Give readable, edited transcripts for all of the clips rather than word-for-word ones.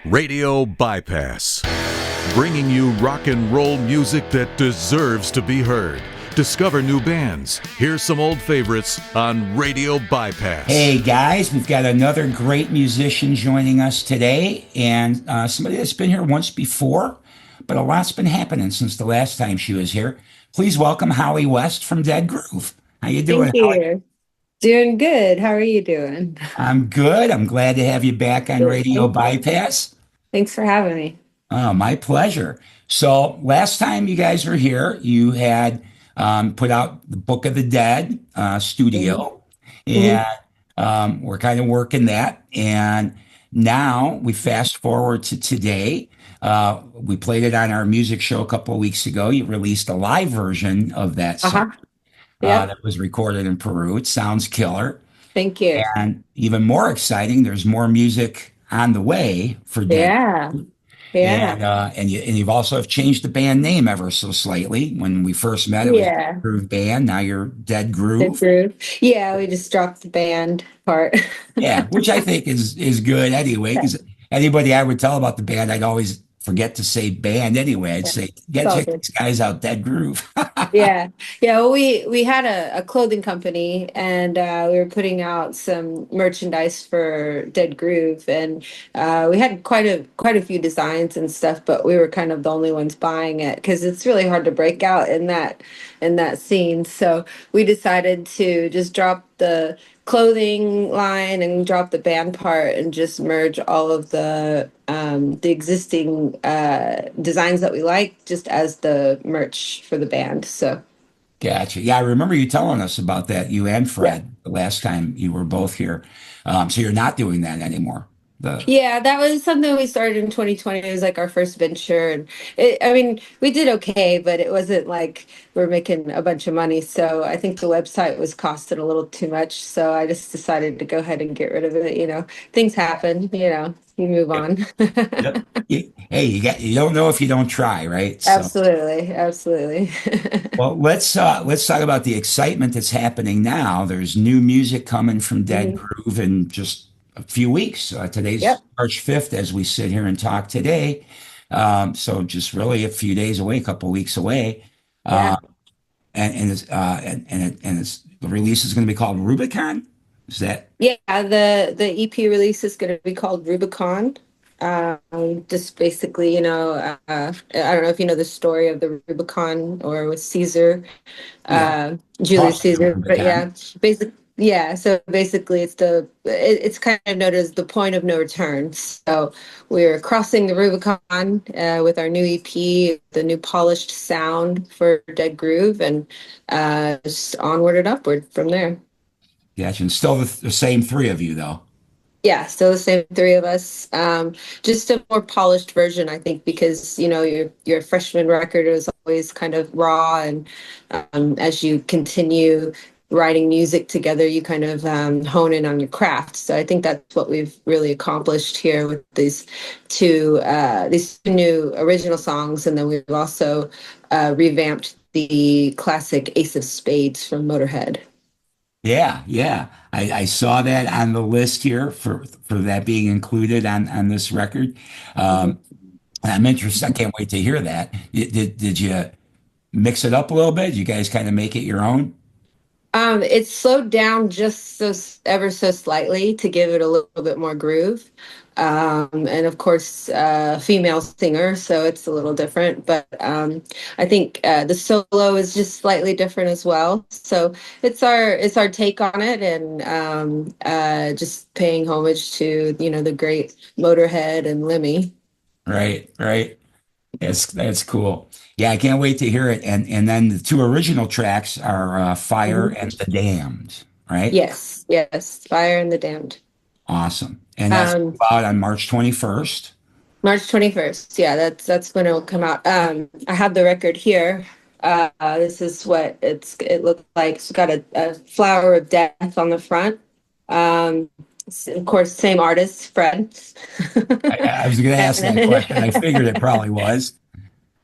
Radio Bypass, bringing you rock and roll music that deserves to be heard. Discover new bands. Here's some old favorites on Radio Bypass. Hey guys, we've got another great musician joining us today, and somebody that's been here once before, but a lot's been happening since the last time she was here. Please welcome Holly West from Dead Groove. How you doing, Thank Holly? you. Doing good. How are you doing? I'm good. I'm glad to have you back on Good. Radio Bypass. Thanks for having me. Oh, my pleasure. So last time you guys were here, you had put out the Book of the Dead studio, hmm and we're kind of working that. And now we fast forward to today. We played it on our music show a couple of weeks ago. You released a live version of that song Uh-huh. Yep. that was recorded in Peru. It sounds killer. Thank you. And even more exciting, there's more music on the way for Dead. Yeah. Yeah. And you've also have changed the band name ever so slightly. When we first met, it was Yeah. Groove Band. Now you're Dead The Groove. groove. Yeah, we just dropped the band part. Yeah, which I think is good anyway. Because anybody I would tell about the band, I'd always forget to say band anyway. I'd Yeah. say, It's "Get all check good. these guys out, Dead Groove." Yeah, yeah. Well, we had a clothing company, and we were putting out some merchandise for Dead Groove, and we had quite a few designs and stuff, but we were kind of the only ones buying it because it's really hard to break out in that scene. So we decided to just drop the clothing line and drop the band part and just merge all of the existing designs that we like just as the merch for the band. So Gotcha. Yeah, I remember you telling us about that, you and yeah. Fred, the last time you were both here. So you're not doing that anymore. The Yeah, that was something we started in 2020. It was like our first venture, and I mean, we did okay, but it wasn't like we're making a bunch of money. So I think the website was costing a little too much. So I just decided to go ahead and get rid of it. Things happen, you move on. Yep. Hey, you don't know if you don't try, right? So. Absolutely, absolutely. Well, let's talk about the excitement that's happening now. There's new music coming from Dead Mhm. Groove in just a few weeks. Today's Yep. March 5th as we sit here and talk today. So just really a few days away, a couple weeks away. Yeah. Uh, and the release is going to be called Rubicon. Is that Yeah, the EP release is going to be called Rubicon. Just basically, I don't know if you know the story of the Rubicon or with Caesar, yeah, Julius crossing the Caesar. But Rubicon? yeah, yeah. So basically, it's kind of known as the point of no return. So we're crossing the Rubicon with our new EP, the new polished sound for Dead Groove, and just onward and upward from there. Gotcha. And still the same three of you, though. Yeah, still the same three of us. Just a more polished version, I think, because your freshman record was always kind of raw, and as you continue writing music together, you kind of hone in on your craft. So I think that's what we've really accomplished here with these two new original songs, and then we've also revamped the classic Ace of Spades from Motorhead. Yeah, yeah. I saw that on the list here for that being included on this record. Mhm. Um, I'm interested. I can't wait to hear that. Did you mix it up a little bit? Did you guys kind of make it your own? It's slowed down just ever so slightly to give it a little bit more groove. And of course, female singer, so it's a little different. But I think the solo is just slightly different as well. So it's our take on it, and just paying homage to the great Motorhead and Lemmy. Right, right. That's cool. Yeah, I can't wait to hear it. And then the two original tracks are Fire Mhm. and The Damned, right? Yes, yes, Fire and the Damned. Awesome. And that's Um, out on March 21st. March 21st. Yeah, that's when it'll come out. I have the record here. This is what it looks like. It's got a flower of death on the front. Of course, same artist, Fred. I was going to ask that question. I figured it probably was.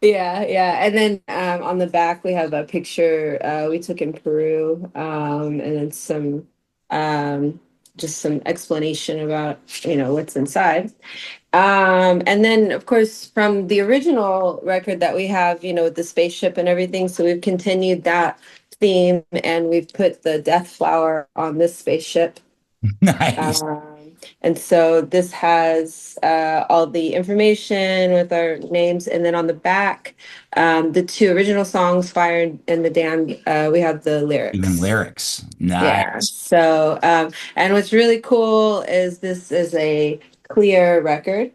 Yeah, yeah. And then on the back we have a picture we took in Peru, and then um, just some explanation about what's inside. And then, of course, from the original record that we have, with the spaceship and everything, so we've continued that theme and we've put the death flower on this spaceship. Nice. And so this has all the information with our names, and then on the back, the two original songs, Fire and the Damned, we have the Even lyrics. lyrics. Yeah. Nice. So, and what's really cool is this is a clear record.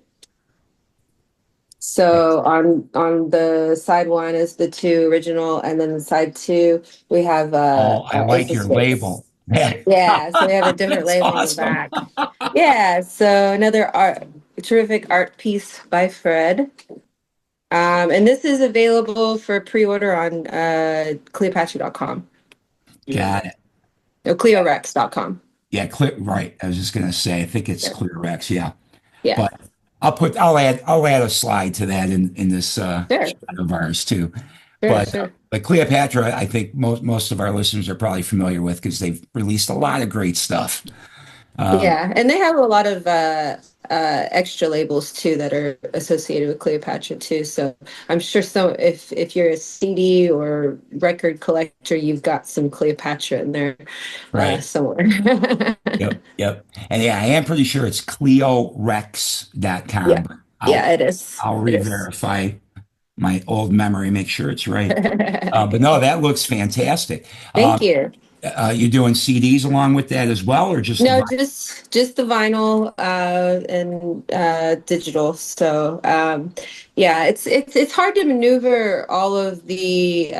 So on the side one is the two original, and then the side two we have Oh, I Ace like of your label. Spades. Yeah. Yeah, so we have a different That's label on the awesome. back. Yeah, so another terrific art piece by Fred. And this is available for pre-order on Cleopatra.com. Got it. No, CleoRex.com. Yeah, clear, right. I was just gonna say, I think it's Yeah. Clear Rex, yeah. Yeah. But I'll add a slide to that in this Sure. shot of ours too. Sure, But sure. Cleopatra, I think most of our listeners are probably familiar with because they've released a lot of great stuff. Yeah, and they have a lot of extra labels too that are associated with Cleopatra too. So I'm sure if you're a CD or record collector, you've got some Cleopatra in there Right. somewhere. Yep. Yep. And yeah, I am pretty sure it's CleoRex.com, Yeah, but yeah, it is. I'll It is. re-verify my old memory, make sure it's right. But no, that looks fantastic. Thank you. You doing CDs along with that as well, or just the No, vinyl? just the vinyl and digital. So yeah, it's hard to maneuver all of the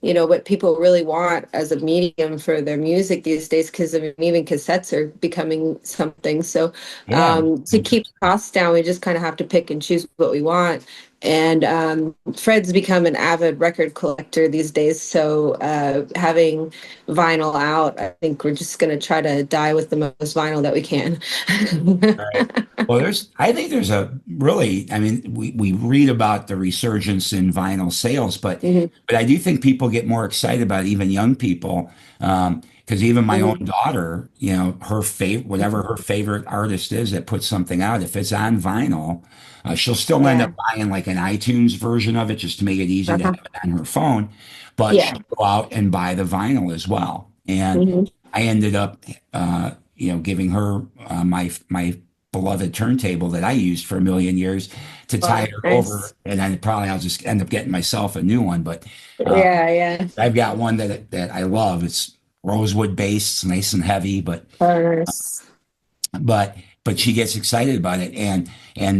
what people really want as a medium for their music these days, because I mean, even cassettes are becoming something. So Yeah. to keep costs down, we just kind of have to pick and choose what we want. And Fred's become an avid record collector these days. So having vinyl out, I think we're just going to try to die with the most vinyl that we can. Right. Well, I think there's a really, I mean, we read about the resurgence in vinyl sales, but Mhm, I do think people get more excited about it, even young people, because even my own mhm. daughter, her favorite, whatever her favorite artist is that puts something out, if it's on vinyl, she'll still end up Yeah. buying like an iTunes version of it just to make it easy to have Uh-huh. it on her phone, but Yeah. she'll go out and buy the vinyl as well. And Hmm. I ended up, giving her my beloved turntable that I used for a million years to tide Wow. her over, Nice. and then probably I'll just end up getting myself a new one. But uh, Yeah. Yeah. I've got one that I love. It's rosewood based, nice and heavy, Oh, nice. but but she gets excited about it, and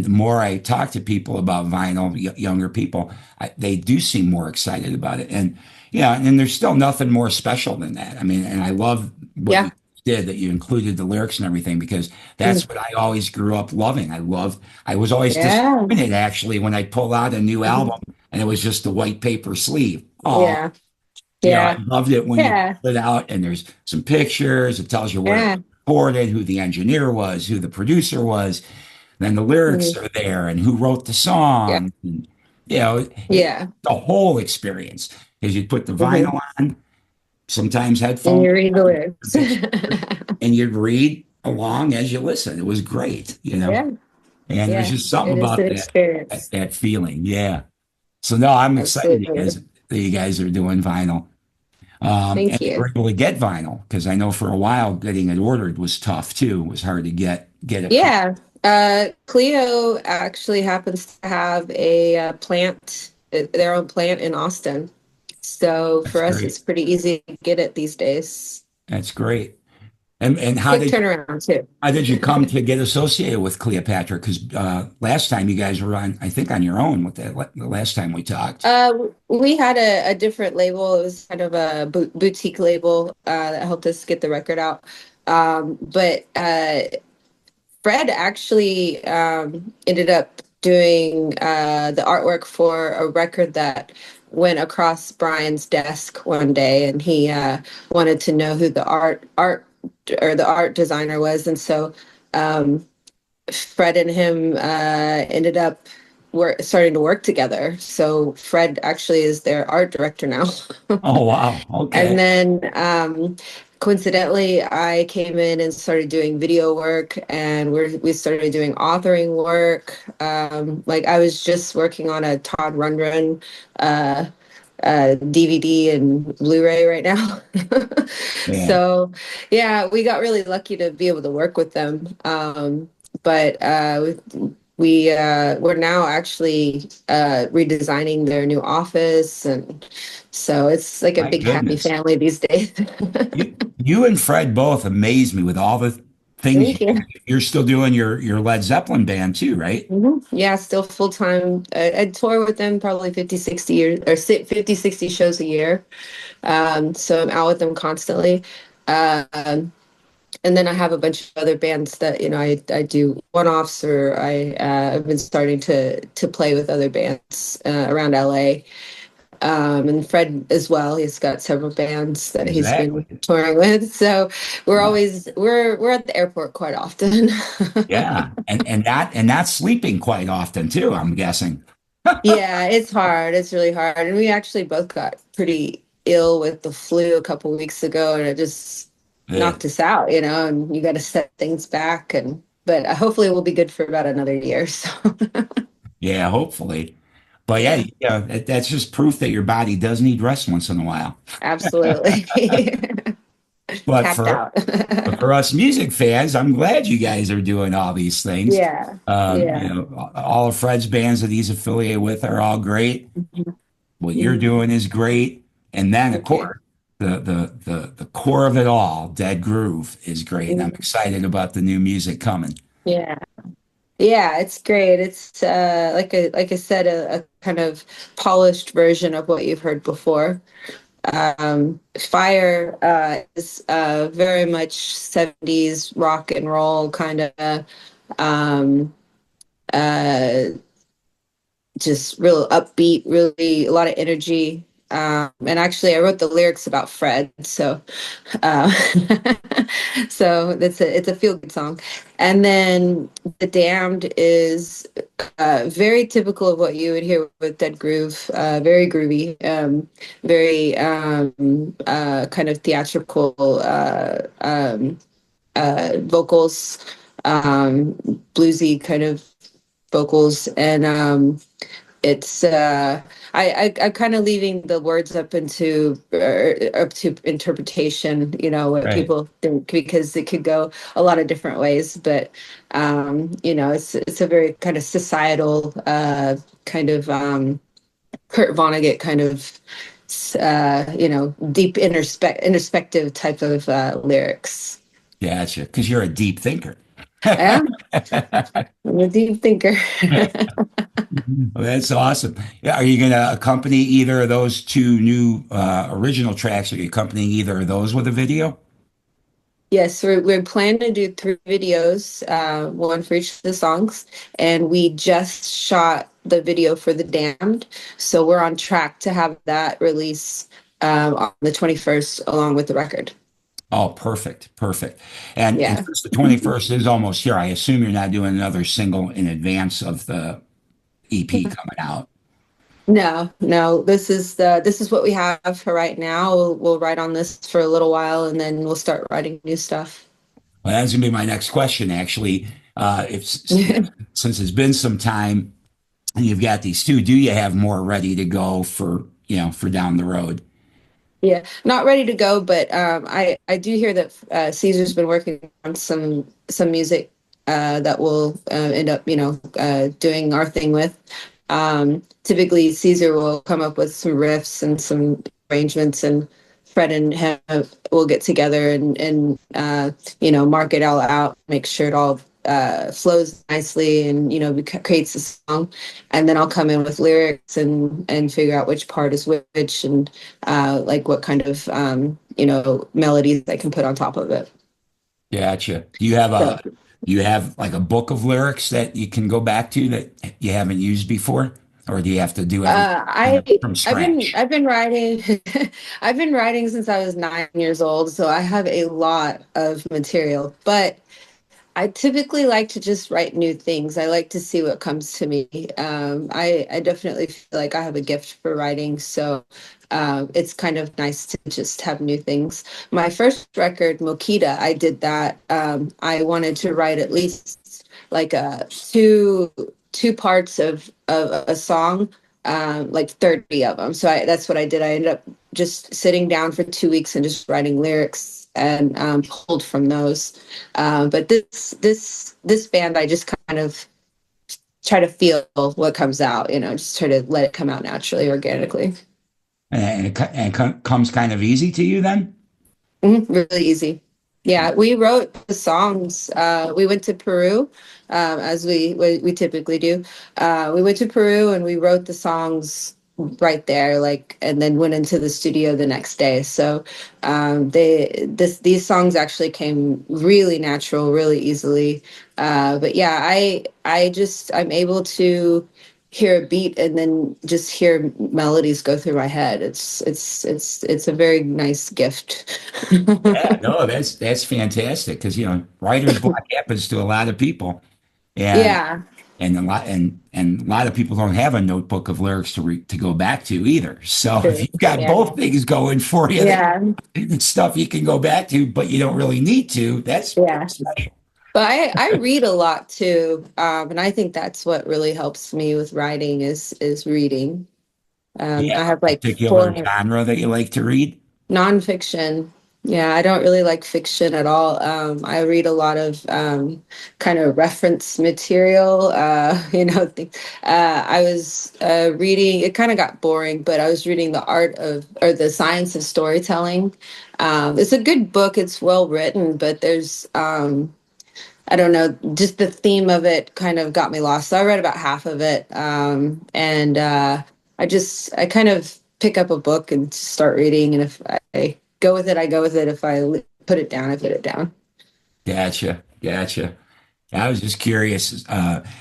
the more I talk to people about vinyl, younger people, they do seem more excited about it, and yeah, and there's still nothing more special than that. I mean, and I love what you Yeah. did, that you included the lyrics and everything, because Mm. that's what I always grew up loving. I was always Yeah. disappointed actually when I pull out a new Mhm. album and it was just a white paper sleeve. Oh, Yeah. I Yeah. loved it when you Yeah. pull it out and there's some pictures. It tells you where it Yeah. was recorded, who the engineer was, who the producer was. Then the lyrics Mhm. are there and who wrote the Yeah. song. And, Yeah. the whole experience is you put the Hmm. vinyl on, sometimes And headphones, you read the lyrics. and you read along as you listen. It was great. Yeah. And there's Yeah. just something It is about an that, experience. that feeling. Yeah. So no, I'm excited Absolutely. that you guys are doing vinyl. Thank And you you. were able to get vinyl, because I know for a while getting it ordered was tough too. It was hard to get it. Yeah. Clio actually happens to have a plant, their own plant in Austin. So That's for us, it's great. pretty easy to get it these days. That's great. And Quick turnaround too. how did you come to get associated with Cleopatra? Because last time you guys were on, I think, on your own with the last time we talked. We had a different label. It was kind of a boutique label that helped us get the record out. But Fred actually ended up doing the artwork for a record that went across Brian's desk one day, and he wanted to know who the art designer was, and so Fred and him ended up starting to work together. So Fred actually is their art director now. Oh wow. And Okay. then coincidentally, I came in and started doing video work, and we started doing authoring work. Like I was just working on a Todd Rundgren uh, DVD and Blu-ray right now. Yeah, So, yeah, we got really lucky to be able to work with them. But we're now actually redesigning their new office, and so it's like a my big happy goodness. family these days. You and Fred both amaze me with all the things Thank you do. you. You're still doing your Led Zeppelin band too, right? Yeah, still full time. I tour with them probably 50, 60 years or 50, 60 shows a year. So I'm out with them constantly. Um, and then I have a bunch of other bands that, I do one-offs, or I've been starting to play with other bands around LA. And Fred as well. He's got several bands that he's been Exactly. touring with. So Yeah. we're at the airport quite often. Yeah. And not sleeping quite often too, I'm guessing. Yeah, it's hard. It's really hard. And we actually both got pretty ill with the flu a couple weeks ago, and it just Yeah, knocked us out, and you got to set things back, but hopefully we'll be good for about another year. So yeah, hopefully. But yeah, yeah, yeah, that's just proof that your body does need rest once in a while. absolutely. But Tapped out. for us music fans, I'm glad you guys are doing all these things. Yeah. Yeah. All of Fred's bands that he's affiliated with are all great. What you're Mhm. doing is great. And then, of Thank you. course, the core of it all, Dead Groove, is great. And I'm Mhm. excited about the new music coming. Yeah. Yeah, it's great. It's like I said, a kind of polished version of what you've heard before. Fire is very much 70s rock and roll kind of um, uh, just real upbeat, really a lot of energy. And actually, I wrote the lyrics about Fred, so uh, so it's a feel good song. And then The Damned is very typical of what you would hear with Dead Groove, very groovy, very kind of theatrical vocals, bluesy kind of vocals, and it's I kind of leaving the words up to interpretation, what Right. people think, because it could go a lot of different ways. But it's a very kind of societal kind of Kurt Vonnegut kind of deep introspective type of lyrics. Gotcha. Because you're a deep thinker. Yeah, I'm a deep thinker. Well, that's awesome. Yeah, are you going to accompany either of those two new original tracks? Are you accompanying either of those with a video? Yes, we're planning to do 3 videos, one for each of the songs, and we just shot the video for The Damned, so we're on track to have that release on the 21st along with the record. Oh, perfect, perfect. And Yeah. since the 21st is almost here, I assume you're not doing another single in advance of the EP coming out. No, no, this is what we have for right now. We'll write on this for a little while, and then we'll start writing new stuff. Well, that's going to be my next question, actually. If since it's been some time and you've got these two, do you have more ready to go for for down the road? Yeah, not ready to go, but I do hear that Caesar's been working on some music that we'll end up doing our thing with. Typically, Caesar will come up with some riffs and some arrangements, and Fred and him will get together and mark it all out, make sure it all flows nicely, and creates a song. And then I'll come in with lyrics and figure out which part is which, and like what kind of melodies I can put on top of it. Gotcha. Do you have like a book of lyrics that you can go back to that you haven't used before, or do you have to do everything Uh, I from I've been scratch? I've been writing I've been writing since I was 9 years old, so I have a lot of material. But I typically like to just write new things. I like to see what comes to me. I definitely feel like I have a gift for writing, so it's kind of nice to just have new things. My first record, Mokita, I did that. I wanted to write at least like two parts of a song, like 30 of them. So that's what I did. I ended up just sitting down for 2 weeks and just writing lyrics and pulled from those. But this band, I just kind of try to feel what comes out, just try to let it come out naturally, organically. And it comes kind of easy to you then? Really easy. Yeah, we wrote the songs. We went to Peru, as we typically do. We went to Peru and we wrote the songs right there, like, and then went into the studio the next day. So these songs actually came really natural, really easily. But yeah, I'm able to hear a beat and then just hear melodies go through my head. It's a very nice gift. Yeah, no, that's fantastic because writer's block happens to a lot of people, and Yeah, and a lot of people don't have a notebook of lyrics to go back to either. So if true. you've got Yeah. both things going for you, Yeah. stuff you can go back to, but you don't really need to. That's Yeah. special. But I read a lot too. And I think that's what really helps me with writing is reading. Yeah, I have a like particular four. genre that you like to read. Nonfiction. Yeah, I don't really like fiction at all. I read a lot of kind of reference material. I was reading, it kind of got boring, but I was reading The Art of, or The Science of Storytelling. It's a good book, it's well written, but I don't know, just the theme of it kind of got me lost. So I read about half of it. And I kind of pick up a book and start reading. And if I go with it, I go with it. If put it down, I put it down. Gotcha, gotcha. I was just curious,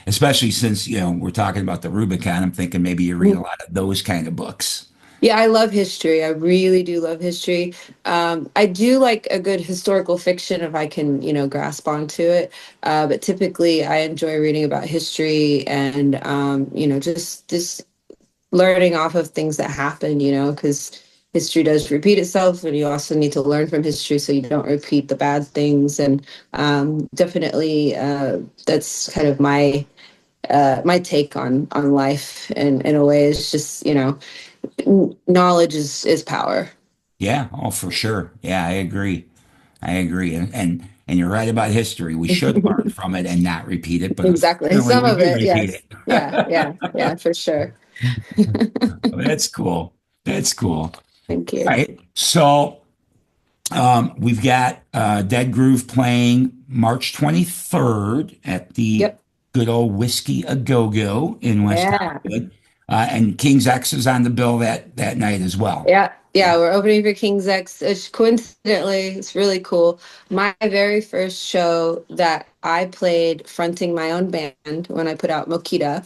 especially since we're talking about the Rubicon. I'm thinking maybe you read a lot of those kind of books. Yeah, I love history. I really do love history. I do like a good historical fiction if I can, grasp onto it. But typically, I enjoy reading about history and, just learning off of things that happen, because history does repeat itself, and you also need to learn from history so you don't repeat the bad things. And definitely, that's kind of my take on life. And in a way, it's just knowledge is power. Yeah, oh, for sure. Yeah, I agree. I agree. And you're right about history. We should learn from it and not repeat it, but Exactly. unfortunately, Some we of do it, repeat yes. it. Yeah, yeah, yeah, for sure. That's cool. That's cool. Thank All you. right. So we've got Dead Groove playing March 23rd at the Yep. good old Whiskey A Go Go in West Yeah. Hollywood. And King's X is on the bill that night as well. Yeah, yeah, we're opening for King's X. Coincidentally, it's really cool. My very first show that I played fronting my own band when I put out Mokita,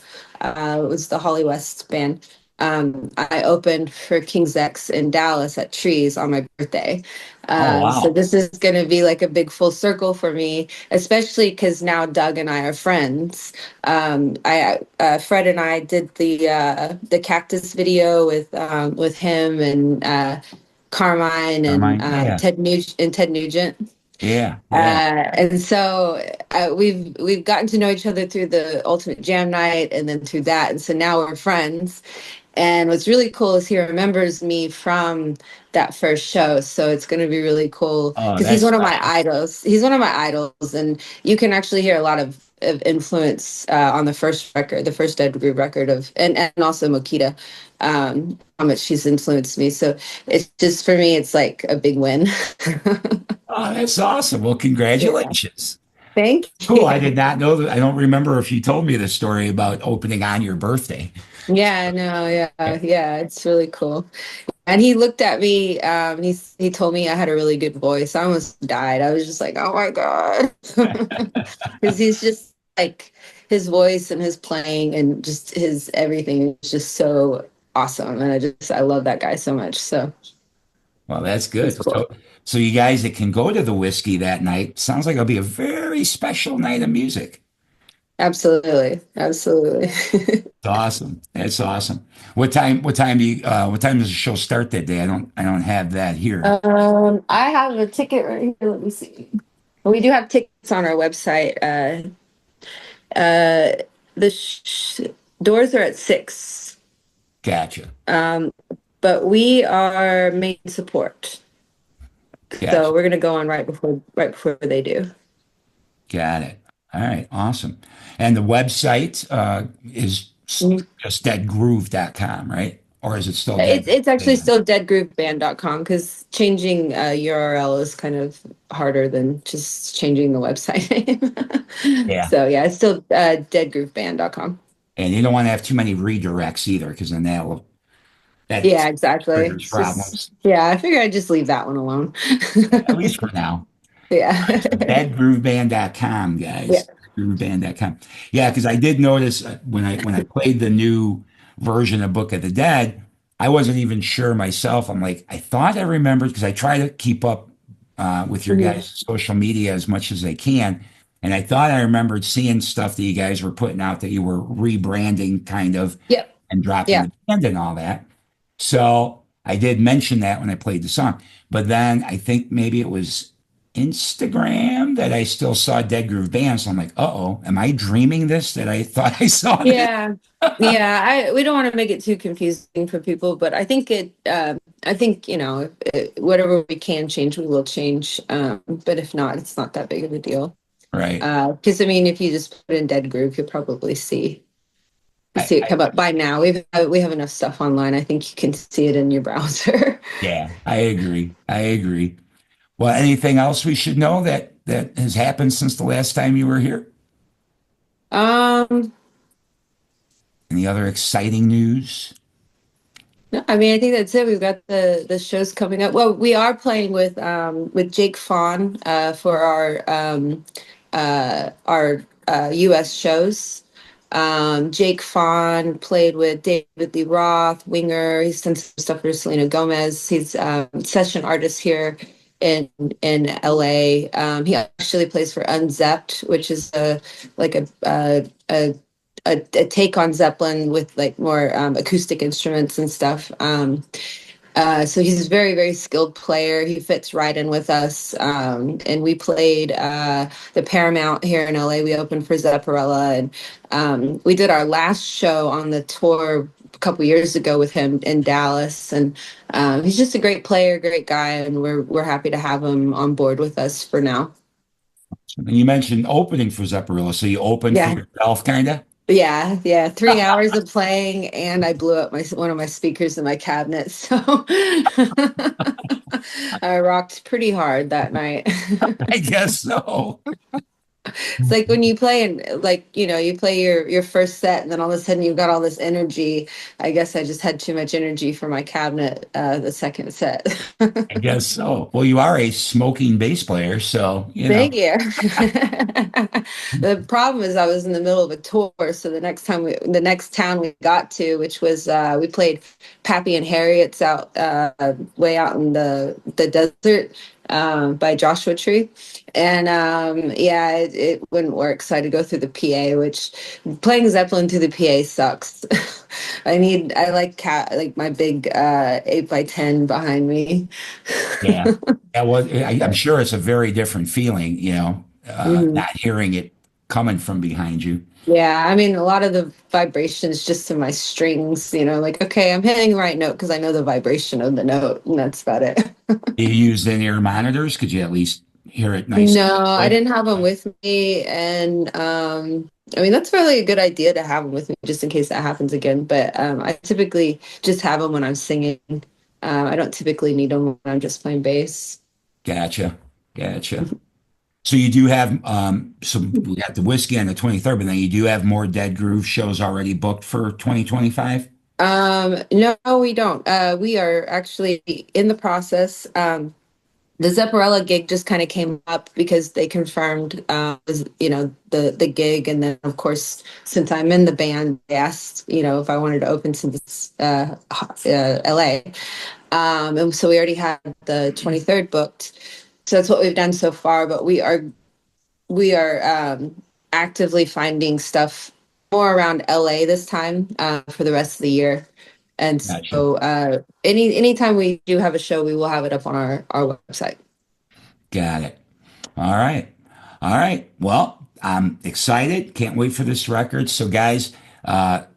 was the Holly West band. I opened for King's X in Dallas at Trees on my birthday. Oh, So wow. this is going to be like a big full circle for me, especially because now Doug and I are friends. I Fred and I did the Cactus video with him and Carmine and Mine. Yeah. Ted Nugent. Yeah. Yeah. And so we've gotten to know each other through the Ultimate Jam Night and then through that, and so now we're friends. And what's really cool is he remembers me from that first show. So it's going to be really cool Oh, because he's that's one of my special. idols. He's one of my idols. And you can actually hear a lot of influence on the first record, the first Dead Groove record and also Mokita, how much she's influenced me. So it's just, for me, it's like a big win. Oh, that's awesome. Well, Yeah. congratulations. Thank Cool. I did you. not know that. I don't remember if you told me the story about opening on your birthday. Yeah, no, yeah, yeah, it's really cool. And he looked at me, he told me I had a really good voice. I almost died. I was just like, oh my God. Because he's just like, his voice and his playing and just his everything is just so awesome. And I love that guy so much. So Well, that's it's good. cool. So you guys that can go to the whiskey that night, sounds like it'll be a very special night of music. Absolutely. Absolutely. It's awesome. That's awesome. What time does the show start that day? I don't have that here. I have a ticket right here. Let me see. We do have tickets on our website. Uh, the doors are at 6. Gotcha. But we are main support. Gotcha. So we're gonna go on right before they do. Got it. All right. Awesome. And the website is Mhm. just deadgroove.com, right? Or is it still It's dead? it's actually Band? still deadgrooveband.com because changing URL is kind of harder than just changing the website name. Yeah. So yeah, it's still deadgrooveband.com. And you don't want to have too many redirects either, because then that Yeah, exactly. triggers It's just problems. yeah, I figured I'd just leave that one alone. At least for now. Yeah. So deadgrooveband.com, Yeah. guys. Deadgrooveband.com. Yeah, because I did notice when I played the new version of Book of the Dead, I wasn't even sure myself. I'm like, I thought I remembered because I try to keep up with your Mhm. guys' social media as much as I can. And I thought I remembered seeing stuff that you guys were putting out that you were rebranding kind of Yep. and dropping Yeah. the band and all that. So I did mention that when I played the song. But then I think maybe it was Instagram that I still saw Dead Groove Band. So I'm like, uh-oh, am I dreaming this that I thought I saw this? Yeah. Yeah, we don't want to make it too confusing for people, but I think, whatever we can change, we will change. But if not, it's not that big of a deal. Right. Because I mean, if you just put in Dead Groove, you'll probably see it I come up by now. We have enough stuff online. I think you can see it in your browser. yeah, I agree. I agree. Well, anything else we should know that has happened since the last time you were here? Um, Any other exciting news? no, I mean, I think that's it. We've got the shows coming up. Well, we are playing with Jake Fawn for our US shows. Jake Fawn played with David Lee Roth, Winger. He's done some stuff for Selena Gomez. He's session artist here in LA. He actually plays for Unzepped, which is like a take on Zeppelin with like more acoustic instruments and stuff. So he's a very, very skilled player. He fits right in with us. And we played the Paramount here in LA. We opened for Zepparella, and we did our last show on the tour a couple years ago with him in Dallas. And he's just a great player, great guy, and we're happy to have him on board with us for now. And you mentioned opening for Zepparella, so you opened for Yeah. yourself, kind of? Yeah, yeah, 3 hours of playing, and I blew up my one of my speakers in my cabinet, so I rocked pretty hard that night. I guess so. It's like when you play and like you play your first set, and then all of a sudden you've got all this energy. I guess I just had too much energy for my cabinet the second set. I guess so. Well, you are a smoking bass player, so Thank you. The problem is I was in the middle of a tour, so the next town we got to, which was we played Pappy and Harriet's out way out in the desert by Joshua Tree, and yeah, it wouldn't work. So I had to go through the PA, which playing Zeppelin through the PA sucks. I like my big 8x10 behind me. yeah. Yeah, well, I'm sure it's a very different feeling, Mhm. not hearing it coming from behind you. Yeah, I mean, a lot of the vibrations just in my strings, like, okay, I'm hitting the right note because I know the vibration of the note, and that's about it. Do you use in-ear monitors? Could you at least hear it nice and No, I clear? didn't have them with me, and I mean, that's really a good idea to have them with me just in case that happens again. But I typically just have them when I'm singing. I don't typically need them when I'm just playing bass. Gotcha. Gotcha. So you do have we got the whiskey on the 23rd, but then you do have more Dead Groove shows already booked for 2025? No, we don't. We are actually in the process. the Zepparella gig just kind of came up because they confirmed, the gig, and then of course, since I'm in the band, they asked, if I wanted to open to this LA, and so we already had the 23rd booked. So that's what we've done so far. But we are actively finding stuff more around LA this time for the rest of the year. And Gotcha. so anytime we do have a show, we will have it up on our website. Got it. All right. All right. Well, I'm excited. Can't wait for this record. So, guys,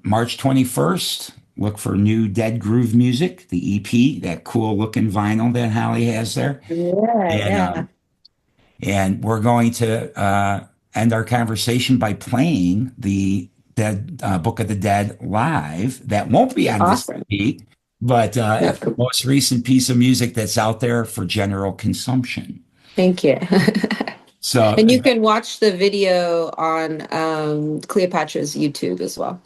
March 21st, look for new Dead Groove Music, the EP, that cool looking vinyl that Holly has there. Yeah, And yeah. we're going to end our conversation by playing the Dead Book of the Dead live. That won't be on this Awesome. EP, but Yeah. the most recent piece of music that's out there for general consumption. Thank you. So, And you can watch the video on Cleopatra's YouTube as well.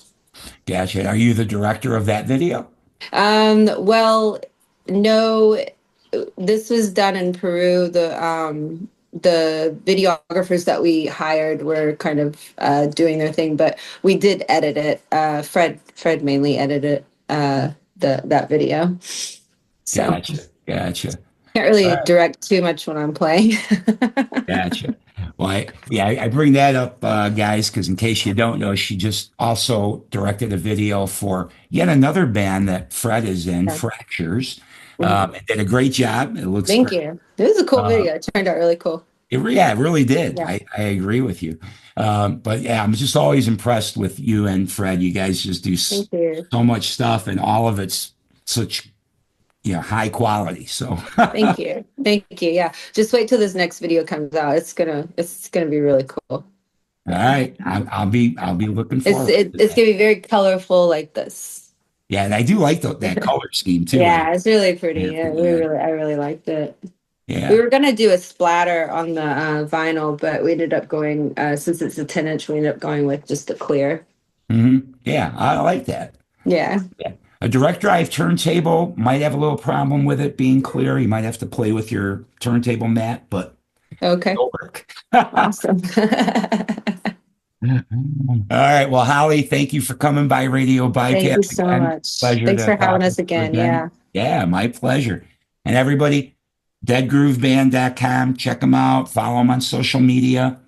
gotcha. Are you the director of that video? Well, no, this was done in Peru. The videographers that we hired were kind of doing their thing, but we did edit it. Fred mainly edited that video. So Gotcha. can't All really right. direct too much when I'm playing. Gotcha. Well, I bring that up, guys, because in case you don't know, she just also directed a video for yet another band that Fred is in, Fractures. And did a great job. It looks Thank great. you. This is a cool Uh, video. It turned out really cool. it really did. Yeah. I agree with you. But yeah, I'm just always impressed with you and Fred. You guys just do Thank you. so much stuff, and all of it's such high quality. So Thank you. Thank you. Yeah. Just wait till this next video comes out. It's gonna be really cool. all right, I'll be looking It's forward it, to it's that. gonna be very colorful like this. Yeah, and I do like that color scheme too. Yeah, it's really pretty. Yeah, Yeah, yeah. I really liked it. Yeah. We were gonna do a splatter on the vinyl, but we ended up going since it's a 10-inch, we ended up going with just the clear. Yeah, I like that. Yeah. Yeah. A direct drive turntable might have a little problem with it being clear. You might have to play with your turntable mat, but Okay. it'll work. All Awesome. right. Well, Holly, thank you for coming by Radio Thank you Bypass so again. much. Pleasure Thanks to for having talk us with you again. Yeah. Yeah, my pleasure. And everybody, deadgrooveband.com. Check them out. Follow them on social media.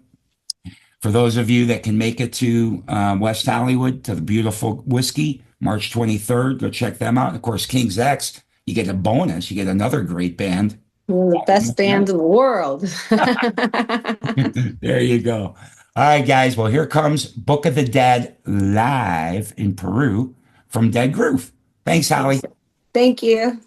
For those of you that can make it to West Hollywood to the beautiful whiskey, March 23rd, go check them out. And of course, King's X, you get a bonus. You get another great band. One of the best bands in the world. There you go. All right, guys. Well, here comes Book of the Dead live in Peru from Dead Groove. Thanks, Holly. Thank you.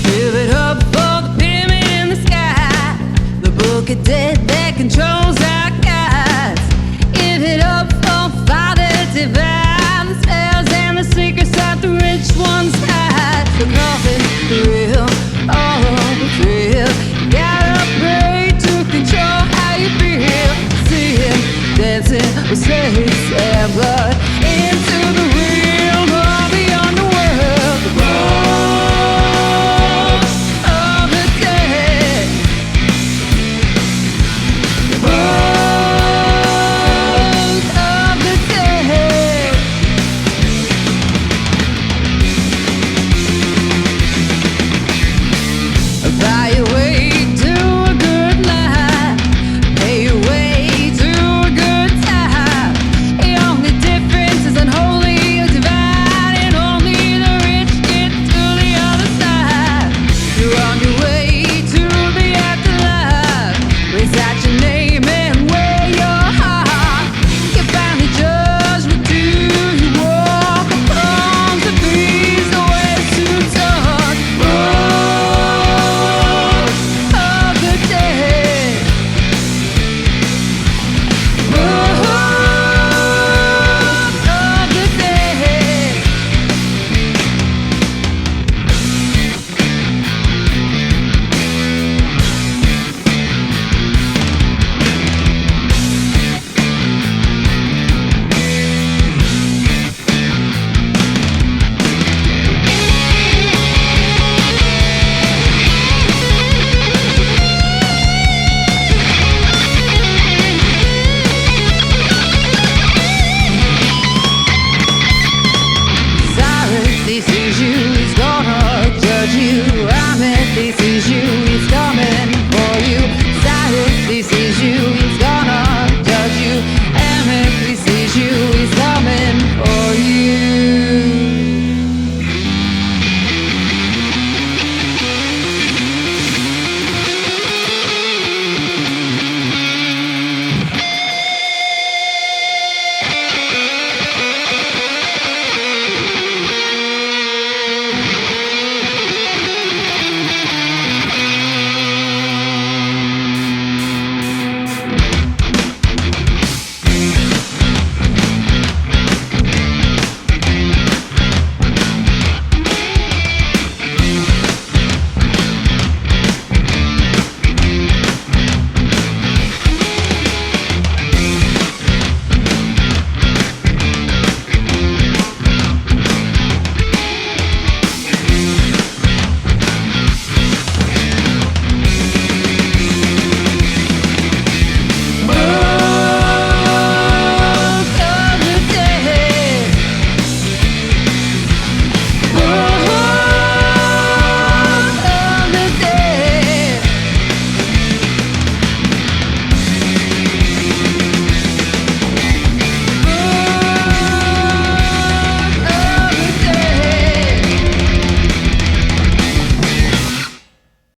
Give it up for the pyramid in the sky, the book of dead that controls